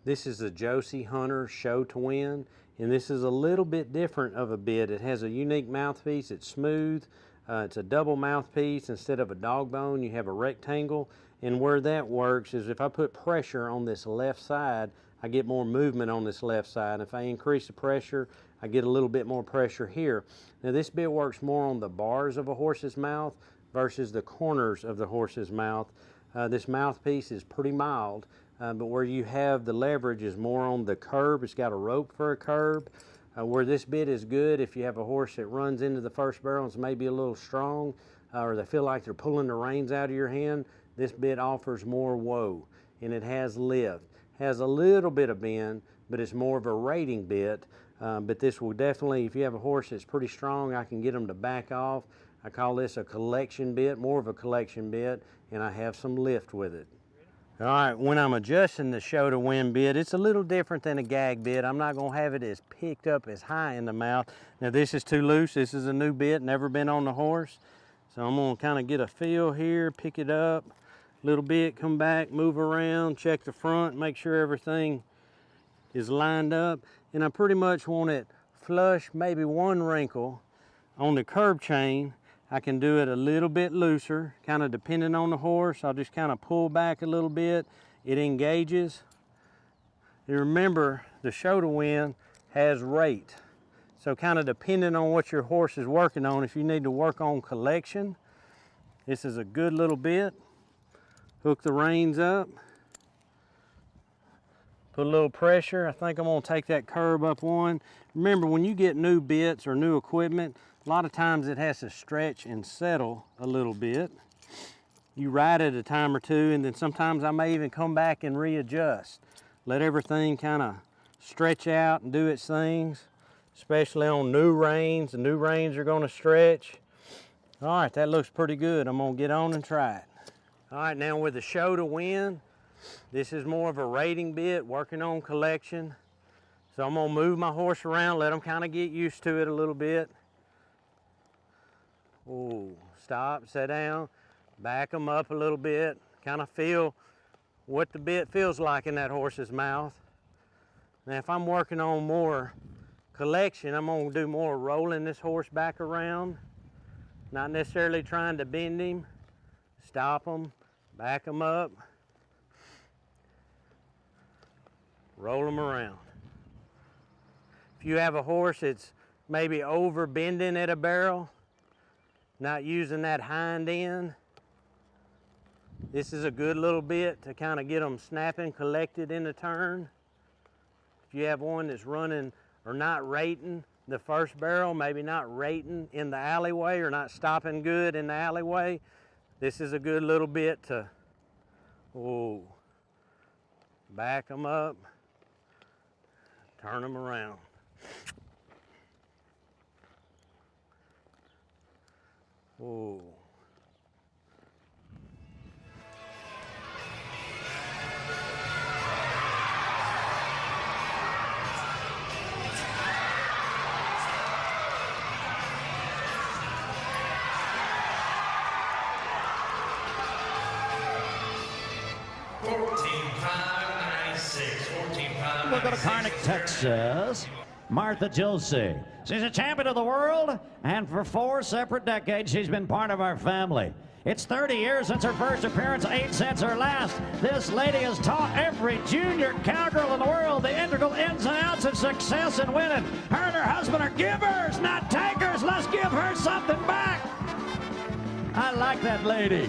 This is a Josey Hunter Show to Win, and this is a little bit different of a bit. It has a unique mouthpiece. It's smooth. It's a double mouthpiece. Instead of a dog bone, you have a rectangle. And where that works is if I put pressure on this left side, I get more movement on this left side. If I increase the pressure, I get a little bit more pressure here. Now this bit works more on the bars of a horse's mouth versus the corners of the horse's mouth. This mouthpiece is pretty mild, but where you have the leverage is more on the curb. It's got a rope for a curb. Where this bit is good, if you have a horse that runs into the first barrel and is maybe a little strong, or they feel like they're pulling the reins out of your hand, this bit offers more whoa, and it has lift. Has a little bit of bend, but it's more of a rating bit. But this will definitely, if you have a horse that's pretty strong, I can get them to back off. I call this a collection bit, more of a collection bit, and I have some lift with it. All right, when I'm adjusting the Show to Win bit, it's a little different than a gag bit. I'm not gonna have it as picked up as high in the mouth. Now this is too loose. This is a new bit, never been on the horse. So I'm gonna kind of get a feel here, pick it up, little bit, come back, move around, check the front, make sure everything is lined up. And I pretty much want it flush, maybe one wrinkle. On the curb chain, I can do it a little bit looser, kind of depending on the horse. I'll just kind of pull back a little bit. It engages. You remember, the Show to Win has rate. So kind of depending on what your horse is working on, if you need to work on collection, this is a good little bit. Hook the reins up. Put a little pressure. I think I'm gonna take that curb up one. Remember, when you get new bits or new equipment, a lot of times it has to stretch and settle a little bit. You ride it a time or two, and then sometimes I may even come back and readjust. Let everything kind of stretch out and do its things, especially on new reins. The new reins are gonna stretch. All right, that looks pretty good. I'm gonna get on and try it. All right, now with the Show to Win, this is more of a rating bit, working on collection. So I'm gonna move my horse around, let him kind of get used to it a little bit. Oh, stop, sit down, back them up a little bit, kind of feel what the bit feels like in that horse's mouth. Now if I'm working on more collection, I'm gonna do more rolling this horse back around, not necessarily trying to bend him. Stop him, back him up, roll him around. If you have a horse that's maybe over bending at a barrel, not using that hind end, this is a good little bit to kind of get them snapping, collected in the turn. If you have one that's running or not rating the first barrel, maybe not rating in the alleyway or not stopping good in the alleyway, this is a good little bit to, back them up, turn them around. Ooh. We'll go to Karnak, Texas. Martha Josey. She's a champion of the world, and for 4 separate decades, she's been part of our family. It's 30 years since her first appearance, 8 since her last. This lady has taught every junior cowgirl in the world the integral ins and outs of success and winning. Her and her husband are givers, not takers. Let's give her something back. I like that lady.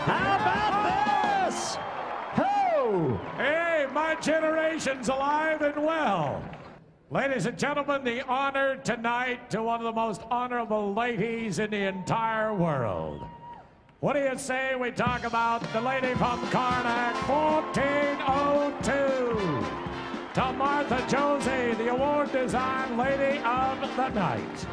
How about this? Ho! Hey, my generation's alive and well. Ladies and gentlemen, the honor tonight to one of the most honorable ladies in the entire world. What do you say we talk about the lady from Karnak, 1402, to Martha Josey, the award design lady of the night.